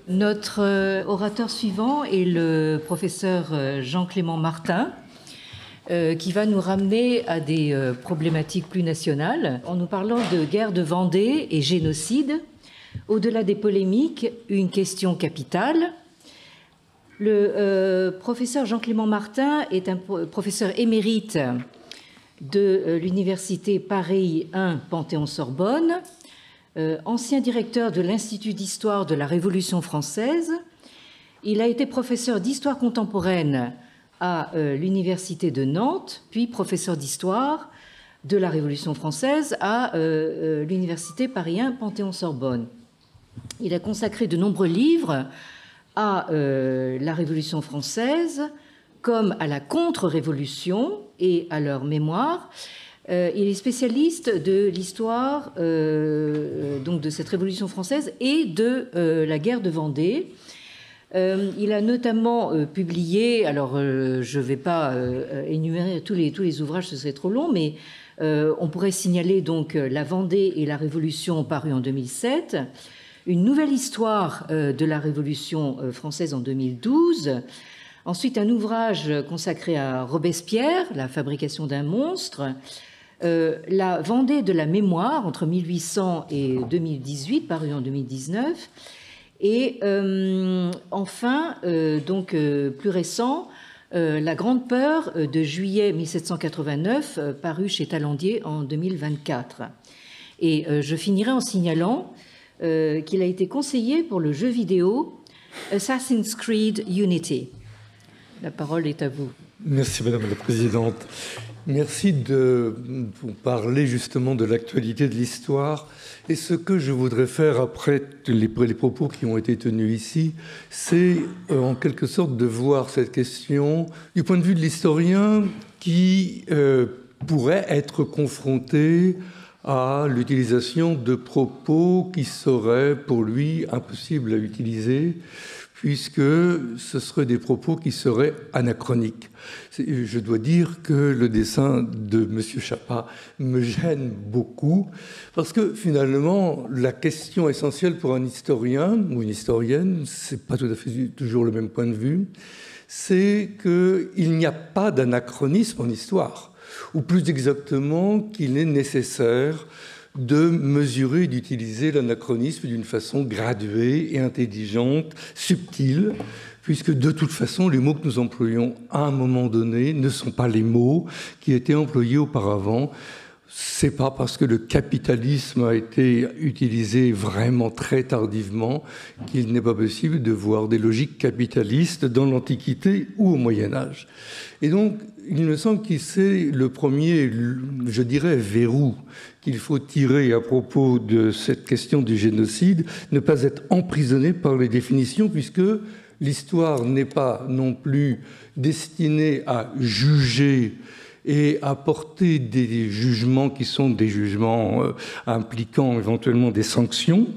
Notre orateur suivant est le professeur Jean-Clément Martin, qui va nous ramener à des problématiques plus nationales en nous parlant de guerre de Vendée et génocide. Au-delà des polémiques, une question capitale. Le professeur Jean-Clément Martin est un professeur émérite de l'université Paris 1 Panthéon-Sorbonne, ancien directeur de l'Institut d'histoire de la Révolution française. Il a été professeur d'histoire contemporaine à l'université de Nantes, puis professeur d'histoire de la Révolution française à l'université Paris 1 Panthéon-Sorbonne. Il a consacré de nombreux livres à la Révolution française, comme à la contre-révolution et à leur mémoire. Il est spécialiste de l'histoire donc de cette Révolution française et de la guerre de Vendée. Il a notamment publié, alors je ne vais pas énumérer tous les ouvrages, ce serait trop long, mais on pourrait signaler donc La Vendée et la Révolution, paru en 2007, une nouvelle histoire de la Révolution française en 2012, ensuite un ouvrage consacré à Robespierre, La fabrication d'un monstre, La Vendée de la mémoire entre 1800 et 2018, paru en 2019, et enfin, donc plus récent, La Grande Peur de juillet 1789, paru chez Talandier en 2024. Et je finirai en signalant qu'il a été conseiller pour le jeu vidéo Assassin's Creed Unity. La parole est à vous. Merci Madame la Présidente. Merci de vous parler justement de l'actualité de l'histoire. Et ce que je voudrais faire après les propos qui ont été tenus ici, c'est en quelque sorte de voir cette question du point de vue de l'historien qui pourrait être confronté à l'utilisation de propos qui seraient pour lui impossibles à utiliser, puisque ce seraient des propos qui seraient anachroniques. Je dois dire que le dessin de M. Chapa me gêne beaucoup, parce que finalement, la question essentielle pour un historien ou une historienne, c'est pas tout à fait toujours le même point de vue, c'est qu'il n'y a pas d'anachronisme en histoire, ou plus exactement qu'il est nécessaire de mesurer et d'utiliser l'anachronisme d'une façon graduée et intelligente, subtile, puisque de toute façon, les mots que nous employons à un moment donné ne sont pas les mots qui étaient employés auparavant. C'est pas parce que le capitalisme a été utilisé vraiment très tardivement qu'il n'est pas possible de voir des logiques capitalistes dans l'Antiquité ou au Moyen-Âge. Et donc, il me semble que c'est le premier, je dirais, verrou qu'il faut tirer à propos de cette question du génocide, ne pas être emprisonné par les définitions, puisque l'histoire n'est pas non plus destinée à juger et à porter des jugements qui sont des jugements impliquant éventuellement des sanctions.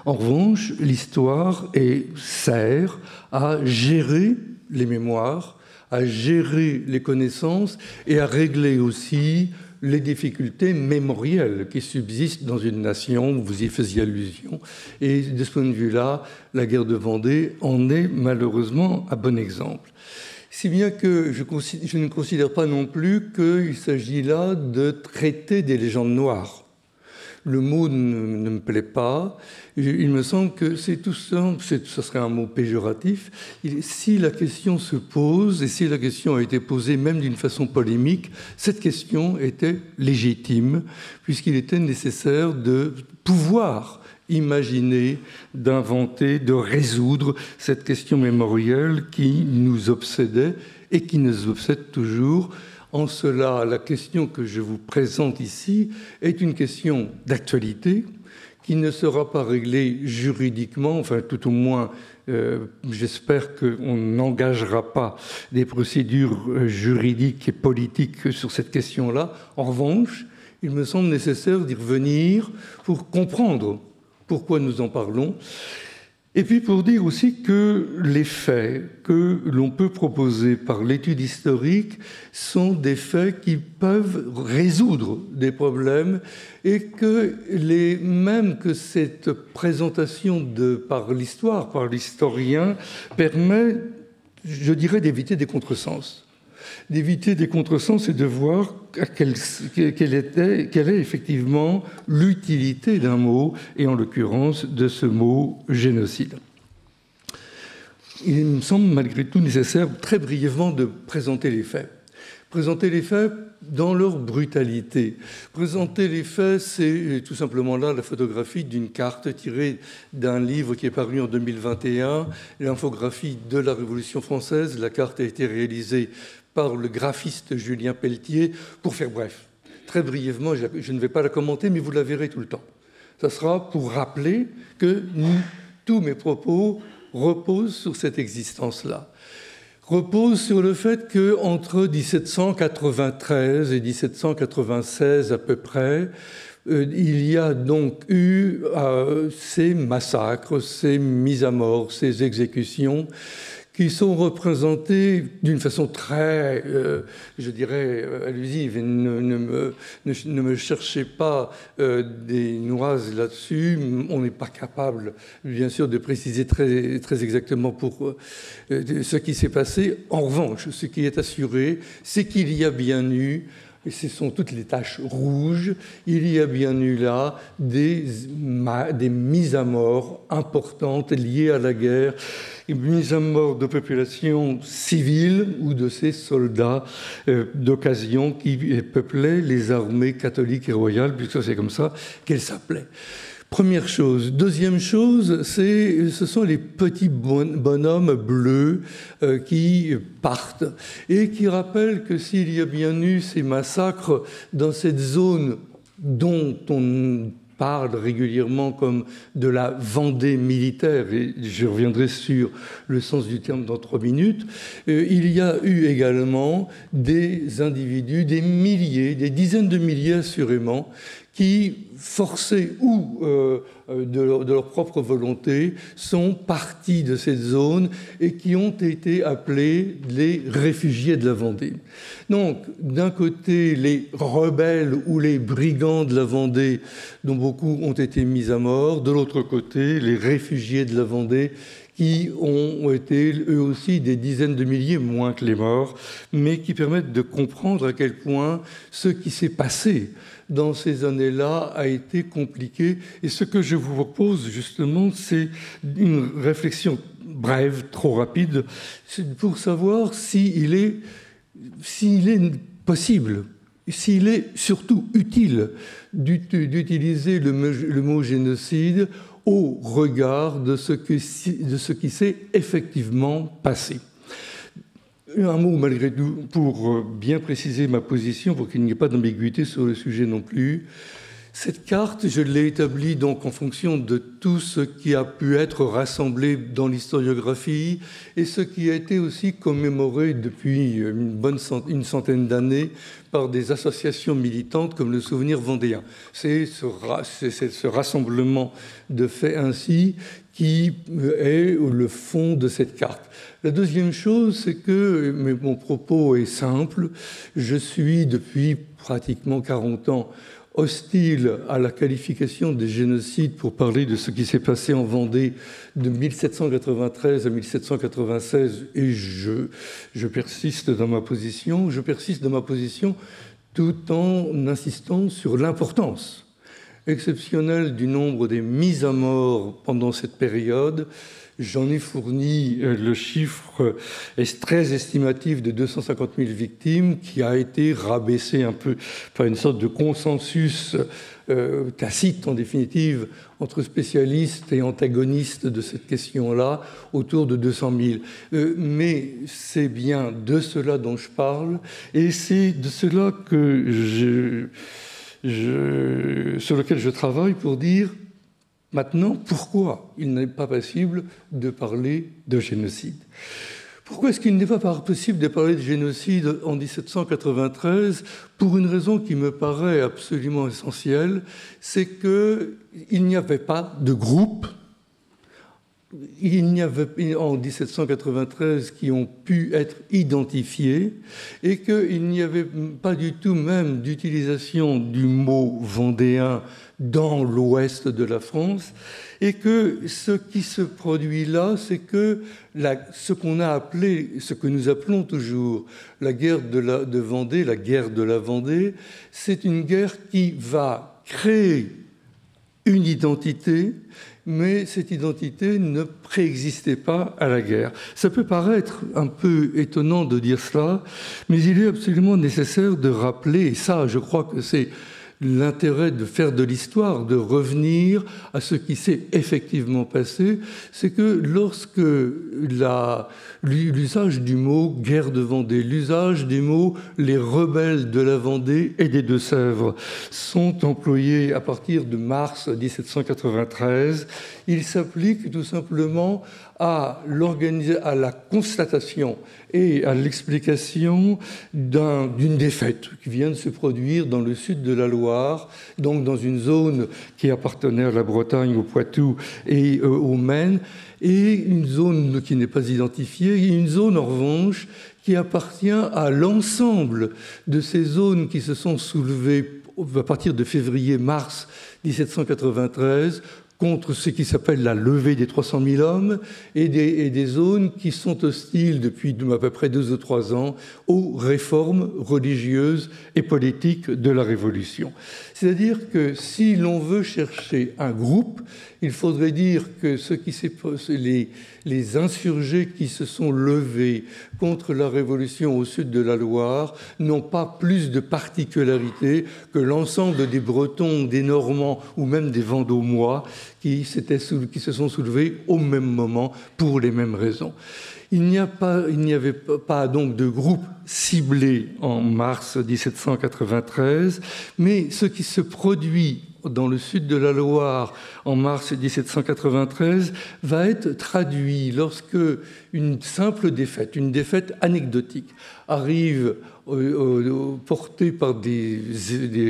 En revanche, l'histoire sert à gérer les mémoires, à gérer les connaissances et à régler aussi les difficultés mémorielles qui subsistent dans une nation, vous y faisiez allusion. Et de ce point de vue-là, la guerre de Vendée en est malheureusement un bon exemple. Si bien que je ne considère pas non plus qu'il s'agit là de traiter des légendes noires. Le mot ne me plaît pas. Il me semble que c'est tout ça, ce serait un mot péjoratif. Si la question se pose, et si la question a été posée même d'une façon polémique, cette question était légitime, puisqu'il était nécessaire de pouvoir imaginer, d'inventer, de résoudre cette question mémorielle qui nous obsédait et qui nous obsède toujours. En cela, la question que je vous présente ici est une question d'actualité qui ne sera pas réglée juridiquement, enfin tout au moins j'espère qu'on n'engagera pas des procédures juridiques et politiques sur cette question-là. En revanche, il me semble nécessaire d'y revenir pour comprendre pourquoi nous en parlons. Et puis pour dire aussi que les faits que l'on peut proposer par l'étude historique sont des faits qui peuvent résoudre des problèmes et que même que cette présentation par l'histoire, par l'historien, permet, je dirais, d'éviter des contresens. D'éviter des contresens et de voir quelle est effectivement l'utilité d'un mot, et en l'occurrence de ce mot génocide. Il me semble malgré tout nécessaire très brièvement de présenter les faits. Présenter les faits dans leur brutalité. Présenter les faits, c'est tout simplement là la photographie d'une carte tirée d'un livre qui est paru en 2021, l'infographie de la Révolution française. La carte a été réalisée par le graphiste Julien Pelletier. Pour faire bref, très brièvement, je ne vais pas la commenter, mais vous la verrez tout le temps. Ça sera pour rappeler que tous mes propos reposent sur cette existence-là. Reposent sur le fait qu'entre 1793 et 1796 à peu près, il y a donc eu ces massacres, ces mises à mort, ces exécutions qui sont représentés d'une façon très, je dirais, allusive. Et ne me cherchez pas des noises là-dessus. On n'est pas capable, bien sûr, de préciser très, très exactement pour ce qui s'est passé. En revanche, ce qui est assuré, c'est qu'il y a bien eu, et ce sont toutes les taches rouges, il y a bien eu là des mises à mort importantes liées à la guerre, une mise à mort de populations civiles ou de ces soldats d'occasion qui peuplaient les armées catholiques et royales, puisque c'est comme ça qu'elles s'appelaient. Première chose. Deuxième chose, ce sont les petits bonhommes bleus qui partent et qui rappellent que s'il y a bien eu ces massacres dans cette zone dont on parle régulièrement comme de la Vendée militaire, et je reviendrai sur le sens du terme dans 3 minutes, il y a eu également des individus, des milliers, des dizaines de milliers assurément, qui, forcés ou de leur propre volonté, sont partis de cette zone et qui ont été appelés les réfugiés de la Vendée. Donc, d'un côté, les rebelles ou les brigands de la Vendée, dont beaucoup ont été mis à mort, de l'autre côté, les réfugiés de la Vendée, qui ont été eux aussi des dizaines de milliers, moins que les morts, mais qui permettent de comprendre à quel point ce qui s'est passé dans ces années-là a été compliqué. Et ce que je vous propose justement, c'est une réflexion brève, trop rapide, pour savoir s'il est possible, s'il est surtout utile d'utiliser le mot génocide au regard de ce qui s'est effectivement passé. Un mot malgré tout pour bien préciser ma position, pour qu'il n'y ait pas d'ambiguïté sur le sujet non plus. Cette carte, je l'ai établie donc en fonction de tout ce qui a pu être rassemblé dans l'historiographie et ce qui a été aussi commémoré depuis une centaine d'années par des associations militantes comme le Souvenir vendéen. C'est ce rassemblement de faits ainsi qui est le fond de cette carte. La deuxième chose, c'est que mon propos est simple. Je suis depuis pratiquement 40 ans hostile à la qualification de génocide pour parler de ce qui s'est passé en Vendée de 1793 à 1796, et je persiste dans ma position. Je persiste dans ma position tout en insistant sur l'importance exceptionnelle du nombre des mises à mort pendant cette période. J'en ai fourni le chiffre très estimatif de 250 000 victimes qui a été rabaissé un peu par une sorte de consensus tacite en définitive entre spécialistes et antagonistes de cette question-là, autour de 200 000. Mais c'est bien de cela dont je parle et c'est de cela que sur lequel je travaille pour dire maintenant, pourquoi il n'est pas possible de parler de génocide? Pourquoi est-ce qu'il n'est pas possible de parler de génocide en 1793? Pour une raison qui me paraît absolument essentielle, c'est qu'il n'y avait pas de groupe il n'y avait en 1793 qui ont pu être identifiés et qu'il n'y avait pas du tout même d'utilisation du mot vendéen dans l'ouest de la France, et que ce qui se produit là, c'est que ce qu'on a appelé, ce que nous appelons toujours la guerre de Vendée, la guerre de la Vendée, c'est une guerre qui va créer une identité, mais cette identité ne préexistait pas à la guerre. Ça peut paraître un peu étonnant de dire cela, mais il est absolument nécessaire de rappeler, et ça, je crois que c'est l'intérêt de faire de l'histoire, de revenir à ce qui s'est effectivement passé, c'est que lorsque l'usage du mot « guerre de Vendée », l'usage des mots « les rebelles de la Vendée et des Deux-Sèvres » sont employés à partir de mars 1793, il s'applique tout simplement à la constatation et à l'explication d'une défaite qui vient de se produire dans le sud de la Loire, donc dans une zone qui appartenait à la Bretagne, au Poitou et au Maine, et une zone qui n'est pas identifiée, et une zone en revanche qui appartient à l'ensemble de ces zones qui se sont soulevées à partir de février-mars 1793 contre ce qui s'appelle la levée des 300 000 hommes et des zones qui sont hostiles depuis à peu près 2 ou 3 ans aux réformes religieuses et politiques de la Révolution. C'est-à-dire que si l'on veut chercher un groupe, il faudrait dire que les insurgés qui se sont levés contre la Révolution au sud de la Loire n'ont pas plus de particularité que l'ensemble des Bretons, des Normands ou même des Vendômois qui se sont soulevés au même moment pour les mêmes raisons. Il n'y avait pas donc de groupe ciblé en mars 1793, mais ce qui se produit dans le sud de la Loire en mars 1793 va être traduit lorsque une simple défaite, une défaite anecdotique, arrive portée par des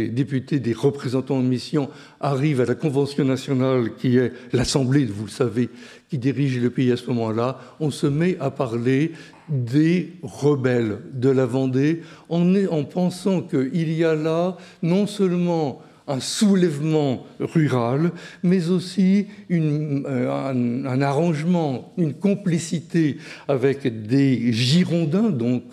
députés, des représentants de mission, arrive à la Convention nationale qui est l'Assemblée, vous le savez, qui dirige le pays à ce moment-là. On se met à parler des rebelles de la Vendée en pensant qu'il y a là non seulement un soulèvement rural, mais aussi un arrangement, une complicité avec des Girondins, donc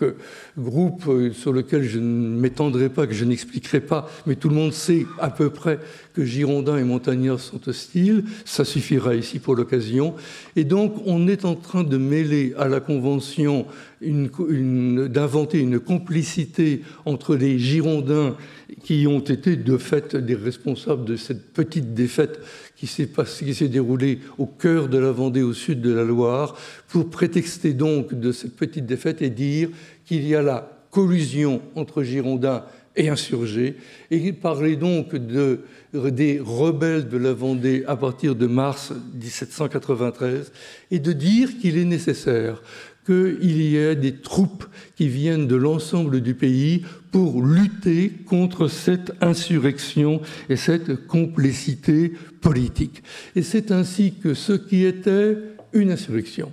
groupe sur lequel je ne m'étendrai pas, que je n'expliquerai pas, mais tout le monde sait à peu près que Girondins et montagnards sont hostiles, ça suffira ici pour l'occasion. Et donc on est en train de mêler à la Convention, d'inventer une complicité entre les Girondins qui ont été de fait des responsables de cette petite défaite qui s'est déroulée au cœur de la Vendée, au sud de la Loire, pour prétexter donc de cette petite défaite et dire qu'il y a la collusion entre Girondins et insurgés, et parler donc des rebelles de la Vendée à partir de mars 1793, et de dire qu'il est nécessaire qu'il y ait des troupes qui viennent de l'ensemble du pays pour lutter contre cette insurrection et cette complicité politique. Et c'est ainsi que ce qui était une insurrection,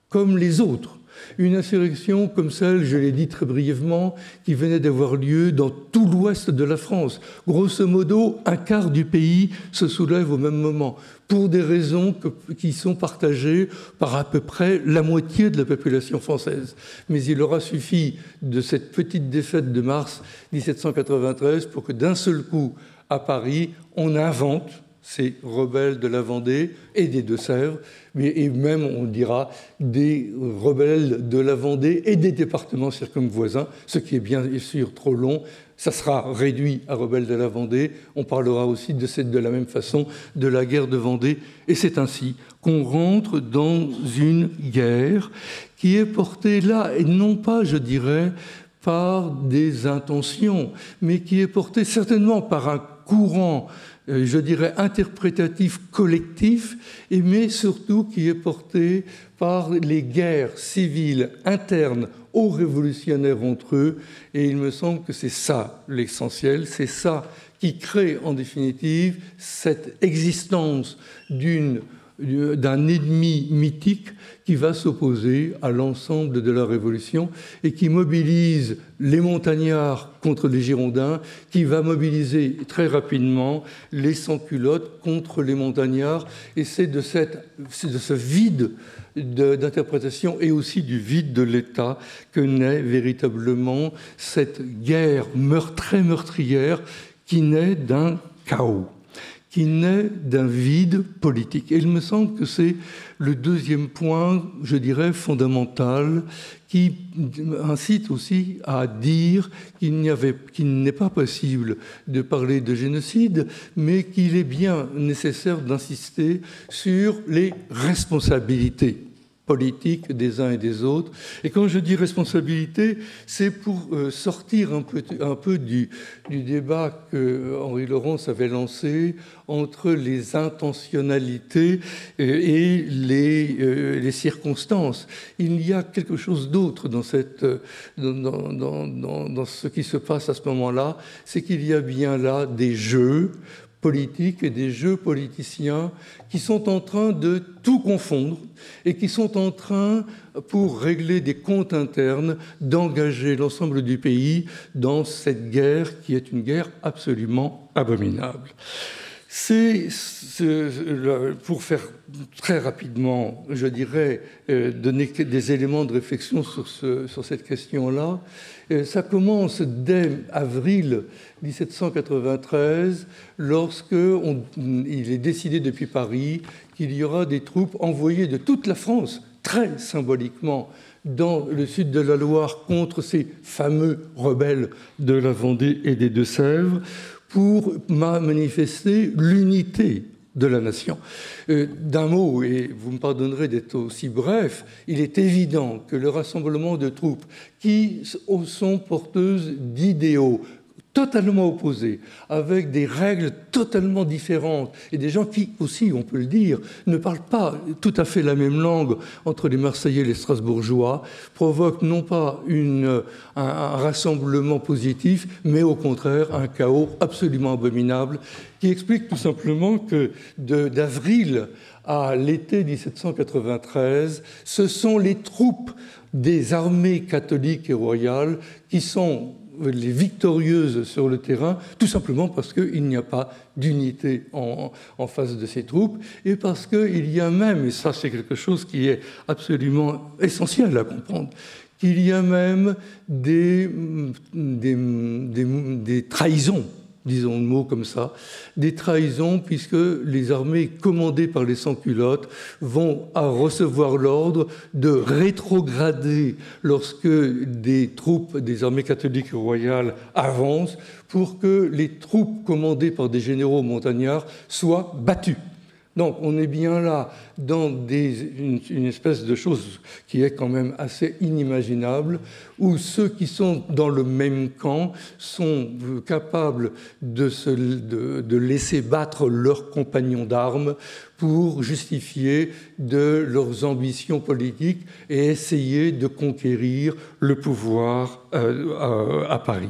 comme les autres, une insurrection comme celle, je l'ai dit très brièvement, qui venait d'avoir lieu dans tout l'ouest de la France. Grosso modo, un quart du pays se soulève au même moment, pour des raisons qui sont partagées par à peu près la moitié de la population française. Mais il aura suffi de cette petite défaite de mars 1793 pour que d'un seul coup, à Paris, on invente ces rebelles de la Vendée et des Deux-Sèvres, et même, on dira, des rebelles de la Vendée et des départements circumvoisins, ce qui est bien sûr trop long. Ça sera réduit à rebelles de la Vendée. On parlera aussi de la même façon de la guerre de Vendée. Et c'est ainsi qu'on rentre dans une guerre qui est portée là, et non pas, je dirais, par des intentions, mais qui est portée certainement par un courant, je dirais, interprétatif collectif, mais surtout qui est porté par les guerres civiles internes aux révolutionnaires entre eux. Et il me semble que c'est ça l'essentiel, c'est ça qui crée en définitive cette existence d'une d'un ennemi mythique qui va s'opposer à l'ensemble de la Révolution et qui mobilise les montagnards contre les Girondins, qui va mobiliser très rapidement les sans-culottes contre les montagnards. Et c'est de ce vide d'interprétation et aussi du vide de l'État que naît véritablement cette guerre très meurtrière qui naît d'un chaos, qui naît d'un vide politique. Et il me semble que c'est le deuxième point, je dirais, fondamental, qui incite aussi à dire qu'il n'est pas possible de parler de génocide, mais qu'il est bien nécessaire d'insister sur les responsabilités politique des uns et des autres. Et quand je dis responsabilité, c'est pour sortir un peu du débat que Henri Laurence avait lancé entre les intentionnalités et les circonstances. Il y a quelque chose d'autre dans ce qui se passe à ce moment-là, c'est qu'il y a bien là des jeux politiques et des jeux politiciens qui sont en train de tout confondre et qui sont en train, pour régler des comptes internes, d'engager l'ensemble du pays dans cette guerre qui est une guerre absolument abominable. Pour faire très rapidement, je dirais, donner des éléments de réflexion sur cette question-là, ça commence dès avril 1793, lorsqu'il est décidé depuis Paris qu'il y aura des troupes envoyées de toute la France, très symboliquement, dans le sud de la Loire contre ces fameux rebelles de la Vendée et des Deux-Sèvres, pour manifester l'unité de la nation. D'un mot, et vous me pardonnerez d'être aussi bref, il est évident que le rassemblement de troupes qui sont porteuses d'idéaux totalement opposés, avec des règles totalement différentes, et des gens qui aussi, on peut le dire, ne parlent pas tout à fait la même langue entre les Marseillais et les Strasbourgeois, provoque non pas un rassemblement positif, mais au contraire un chaos absolument abominable, qui explique tout simplement que d'avril à l'été 1793, ce sont les troupes des armées catholiques et royales qui sont les victorieuses sur le terrain, tout simplement parce qu'il n'y a pas d'unité en face de ces troupes, et parce qu'il y a même, et ça c'est quelque chose qui est absolument essentiel à comprendre, qu'il y a même des trahisons, disons le mot comme ça, des trahisons, puisque les armées commandées par les sans-culottes vont recevoir l'ordre de rétrograder lorsque des troupes des armées catholiques une avancent, pour que les troupes commandées par des généraux montagnards soient battues. Donc on est bien là dans une espèce de chose qui est quand même assez inimaginable, où ceux qui sont dans le même camp sont capables de laisser battre leurs compagnons d'armes pour justifier de leurs ambitions politiques et essayer de conquérir le pouvoir à Paris.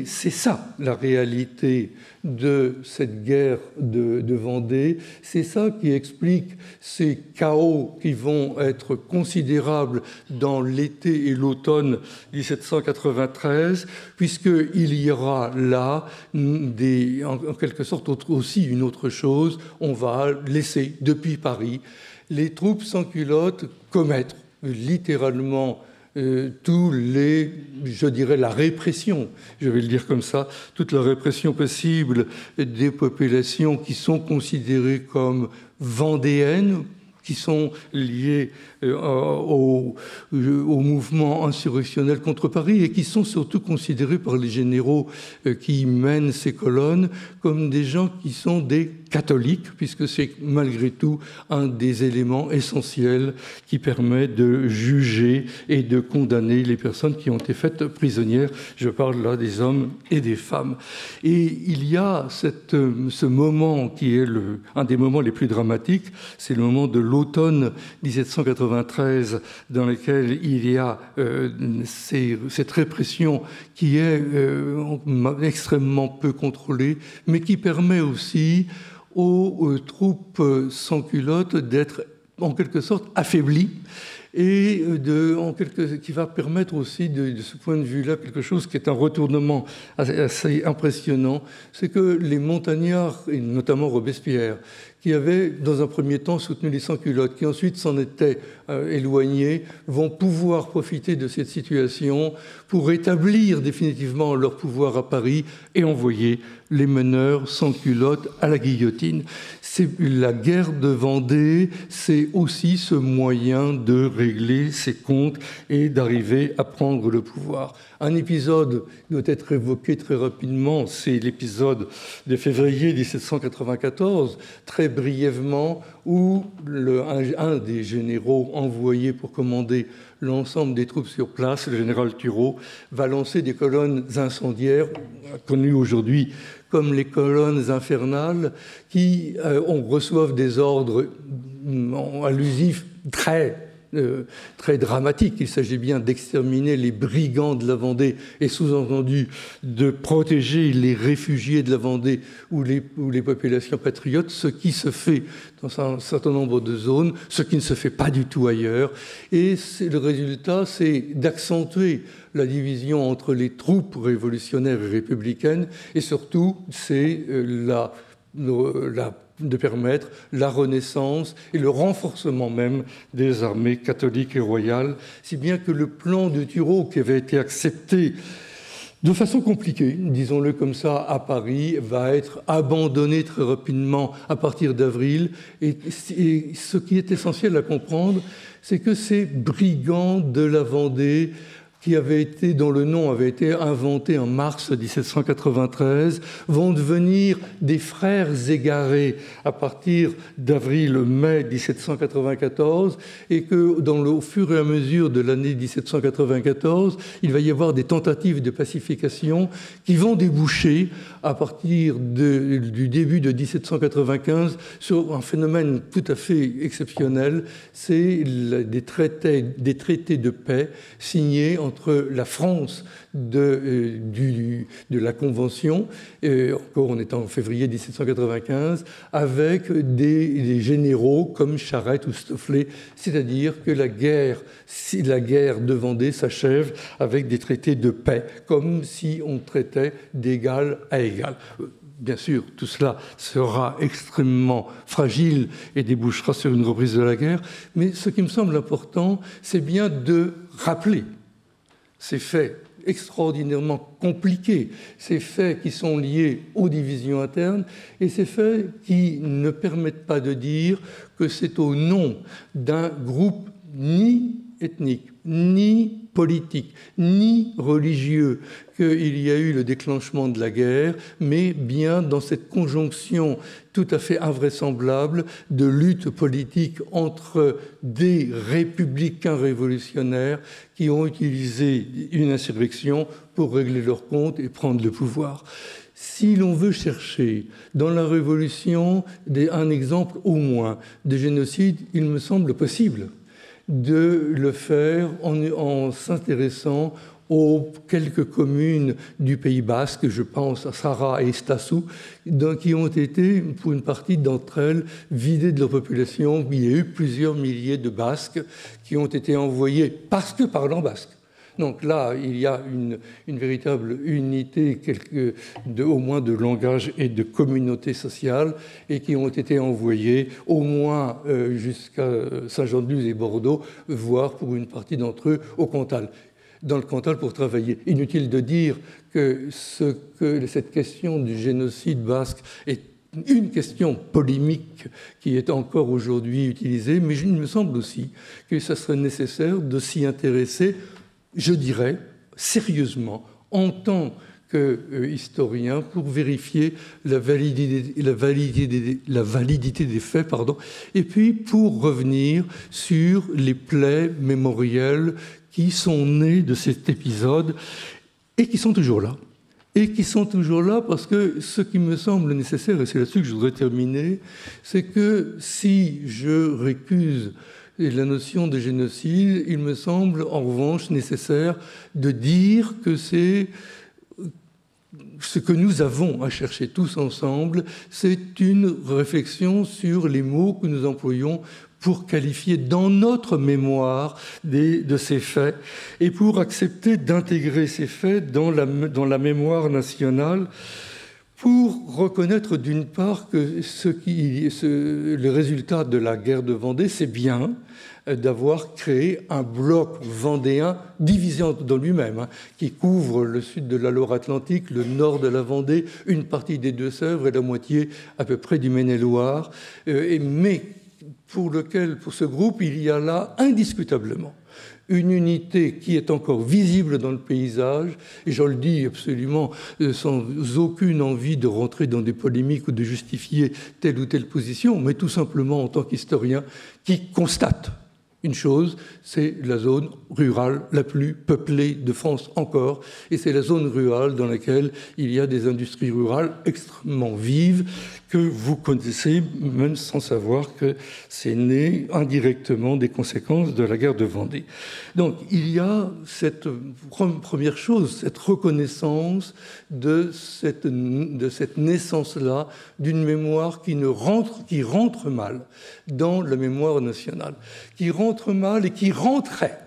C'est ça la réalité de cette guerre de Vendée. C'est ça qui explique ces chaos qui vont être considérables dans l'été et l'automne 1793, puisqu'il y aura là en quelque sorte aussi une autre chose. On va laisser depuis Paris les troupes sans culottes commettre littéralement je dirais la répression, je vais le dire comme ça, toute la répression possible des populations qui sont considérées comme vendéennes, qui sont liées au mouvement insurrectionnel contre Paris et qui sont surtout considérés par les généraux qui mènent ces colonnes comme des gens qui sont des catholiques, puisque c'est malgré tout un des éléments essentiels qui permet de juger et de condamner les personnes qui ont été faites prisonnières. Je parle là des hommes et des femmes. Et il y a ce moment qui est un des moments les plus dramatiques, c'est le moment de l'automne 1793, dans lequel il y a cette répression qui est extrêmement peu contrôlée, mais qui permet aussi aux troupes sans culottes d'être en quelque sorte affaiblies, et qui va permettre aussi, de ce point de vue-là, quelque chose qui est un retournement assez impressionnant, c'est que les montagnards, et notamment Robespierre, qui avaient dans un premier temps soutenu les sans-culottes, qui ensuite s'en étaient éloignés, vont pouvoir profiter de cette situation pour établir définitivement leur pouvoir à Paris et envoyer les meneurs sans-culottes à la guillotine. C'est la guerre de Vendée, c'est aussi ce moyen de régler ses comptes et d'arriver à prendre le pouvoir. Un épisode doit être évoqué très rapidement, c'est l'épisode de février 1794, très brièvement, où un des généraux envoyés pour commander l'ensemble des troupes sur place, le général Turreau, va lancer des colonnes incendiaires, connues aujourd'hui comme les colonnes infernales, qui reçoivent des ordres allusifs très dramatique. Il s'agit bien d'exterminer les brigands de la Vendée et sous-entendu de protéger les réfugiés de la Vendée ou les populations patriotes, ce qui se fait dans un certain nombre de zones, ce qui ne se fait pas du tout ailleurs. Et le résultat, c'est d'accentuer la division entre les troupes révolutionnaires et républicaines, et surtout, c'est de permettre la renaissance et le renforcement même des armées catholiques et royales, si bien que le plan de Turreau, qui avait été accepté de façon compliquée, disons-le comme ça, à Paris, va être abandonné très rapidement à partir d'avril. Et ce qui est essentiel à comprendre, c'est que ces brigands de la Vendée, dont le nom avait été inventé en mars 1793, vont devenir des frères égarés à partir d'avril-mai 1794, et que au fur et à mesure de l'année 1794, il va y avoir des tentatives de pacification qui vont déboucher à partir du début de 1795 sur un phénomène tout à fait exceptionnel, c'est des traités de paix signés entre la France de la Convention, encore on est en février 1795, avec des généraux comme Charette ou Stofflet, c'est-à-dire que la guerre de Vendée s'achève avec des traités de paix, comme si on traitait d'égal à égal. Bien sûr, tout cela sera extrêmement fragile et débouchera sur une reprise de la guerre, mais ce qui me semble important, c'est bien de rappeler ces faits extraordinairement compliqués, ces faits qui sont liés aux divisions internes et ces faits qui ne permettent pas de dire que c'est au nom d'un groupe ni ethnique, ni politique, ni religieux qu'il y a eu le déclenchement de la guerre, mais bien dans cette conjonction tout à fait invraisemblable de lutte politique entre des républicains révolutionnaires qui ont utilisé une insurrection pour régler leurs comptes et prendre le pouvoir. Si l'on veut chercher dans la Révolution un exemple au moins de génocide, il me semble possible de le faire en s'intéressant aux quelques communes du Pays Basque, je pense à Sarra et Estassou, qui ont été, pour une partie d'entre elles, vidées de leur population. Il y a eu plusieurs milliers de Basques qui ont été envoyés parce que parlant basque. Donc là, il y a une véritable unité, au moins de langage et de communauté sociale, et qui ont été envoyés au moins jusqu'à Saint-Jean-de-Luz et Bordeaux, voire pour une partie d'entre eux au Cantal. Dans le Cantal pour travailler. Inutile de dire que cette question du génocide basque est une question polémique qui est encore aujourd'hui utilisée, mais il me semble aussi que ça serait nécessaire de s'y intéresser, je dirais, sérieusement, en tant qu'historien, pour vérifier la validité des faits, et puis pour revenir sur les plaies mémorielles qui sont nés de cet épisode et qui sont toujours là. Et qui sont toujours là parce que ce qui me semble nécessaire, et c'est là-dessus que je voudrais terminer, c'est que si je récuse la notion de génocide, il me semble en revanche nécessaire de dire que c'est ce que nous avons à chercher tous ensemble, c'est une réflexion sur les mots que nous employons pour qualifier dans notre mémoire de ces faits et pour accepter d'intégrer ces faits dans la mémoire nationale, pour reconnaître d'une part que le résultat de la guerre de Vendée, c'est bien d'avoir créé un bloc vendéen divisé dans lui-même, qui couvre le sud de la Loire-Atlantique, le nord de la Vendée, une partie des Deux-Sèvres et la moitié à peu près du Maine-et-Loire. Mais pour ce groupe, il y a là indiscutablement une unité qui est encore visible dans le paysage, et je le dis absolument sans aucune envie de rentrer dans des polémiques ou de justifier telle ou telle position, mais tout simplement en tant qu'historien qui constate une chose, c'est la zone rurale la plus peuplée de France encore, et c'est la zone rurale dans laquelle il y a des industries rurales extrêmement vives que vous connaissez, même sans savoir que c'est né indirectement des conséquences de la guerre de Vendée. Donc il y a cette première chose, cette reconnaissance de cette naissance-là, d'une mémoire qui rentre mal dans la mémoire nationale, qui rentre mal et qui rentrait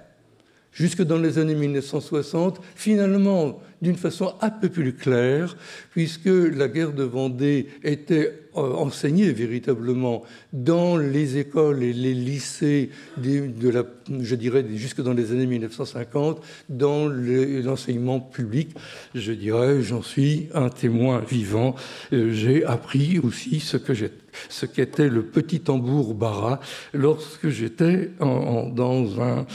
jusque dans les années 1960, finalement d'une façon un peu plus claire, puisque la guerre de Vendée était enseignée véritablement dans les écoles et les lycées, je dirais jusque dans les années 1950, dans l'enseignement public. Je dirais, j'en suis un témoin vivant. J'ai appris aussi ce qu'était le petit tambour bara lorsque j'étais dans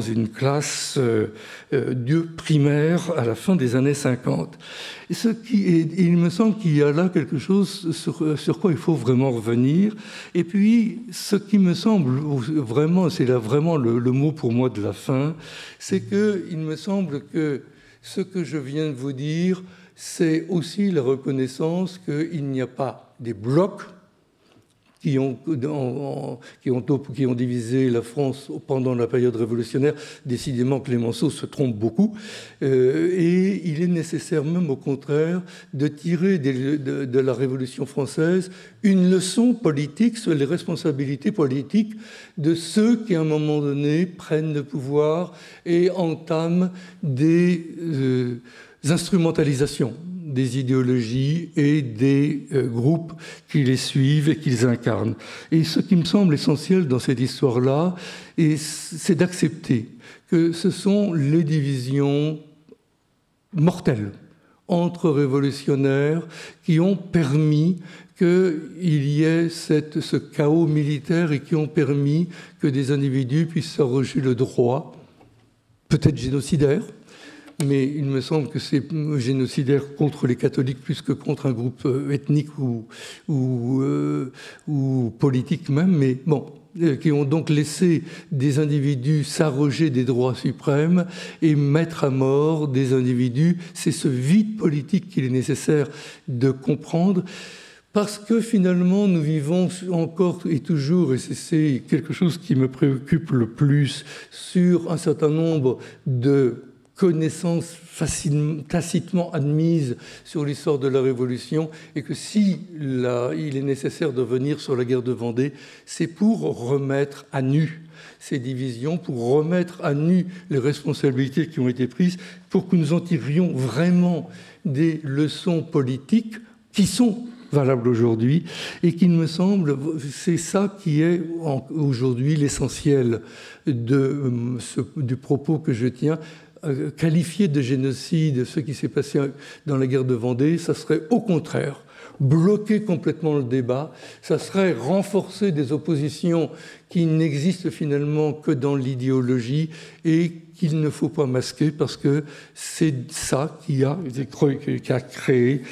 une classe de primaire à la fin des années 50. Il me semble qu'il y a là quelque chose sur quoi il faut vraiment revenir. Et puis, ce qui me semble vraiment, c'est là vraiment le mot pour moi de la fin, c'est qu'il me semble que ce que je viens de vous dire, c'est aussi la reconnaissance qu'il n'y a pas des blocs qui ont divisé la France pendant la période révolutionnaire. Décidément, Clémenceau se trompe beaucoup. Et il est nécessaire, même au contraire, de tirer de la Révolution française une leçon politique sur les responsabilités politiques de ceux qui, à un moment donné, prennent le pouvoir et entament des instrumentalisations des idéologies et des groupes qui les suivent et qui les incarnent. Et ce qui me semble essentiel dans cette histoire-là, c'est d'accepter que ce sont les divisions mortelles entre révolutionnaires qui ont permis qu'il y ait ce chaos militaire et qui ont permis que des individus puissent s'arroger le droit, peut-être génocidaire, mais il me semble que c'est génocidaire contre les catholiques plus que contre un groupe ethnique ou politique même, mais bon, qui ont donc laissé des individus s'arroger des droits suprêmes et mettre à mort des individus. C'est ce vide politique qu'il est nécessaire de comprendre, parce que finalement nous vivons encore et toujours, et c'est quelque chose qui me préoccupe le plus, sur un certain nombre de connaissances tacitement admises sur l'histoire de la Révolution, et que si il est nécessaire de revenir sur la guerre de Vendée, c'est pour remettre à nu ces divisions, pour remettre à nu les responsabilités qui ont été prises, pour que nous en tirions vraiment des leçons politiques qui sont valables aujourd'hui, et qu'il me semble, c'est ça qui est aujourd'hui l'essentiel du propos que je tiens. Qualifier de génocide ce qui s'est passé dans la guerre de Vendée, ça serait au contraire bloquer complètement le débat, ça serait renforcer des oppositions qui n'existent finalement que dans l'idéologie et qu'il ne faut pas masquer, parce que c'est ça qui a créé,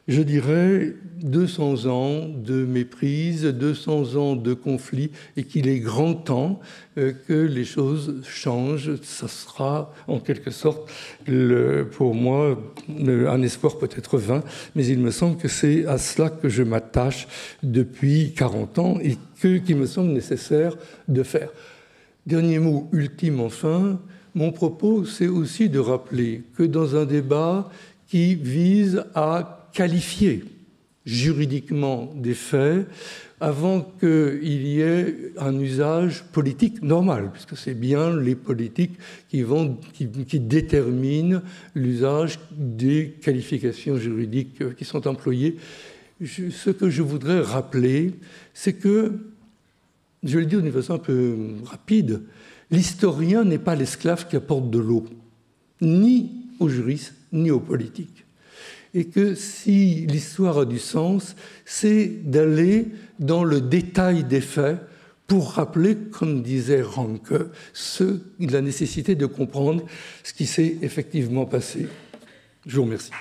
je dirais, 200 ans de méprise, 200 ans de conflit, et qu'il est grand temps que les choses changent. Ça sera en quelque sorte, pour moi, un espoir peut-être vain, mais il me semble que c'est à cela que je m'attache depuis 40 ans et qu'il me semble nécessaire de faire. Dernier mot ultime enfin, mon propos, c'est aussi de rappeler que dans un débat qui vise à qualifier juridiquement des faits avant qu'il y ait un usage politique normal, puisque c'est bien les politiques qui déterminent l'usage des qualifications juridiques qui sont employées. Ce que je voudrais rappeler, c'est que, je vais le dire d'une façon un peu rapide, l'historien n'est pas l'esclave qui apporte de l'eau, ni aux juristes, ni aux politiques. Et que si l'histoire a du sens, c'est d'aller dans le détail des faits pour rappeler, comme disait Ranke, la nécessité de comprendre ce qui s'est effectivement passé. Je vous remercie.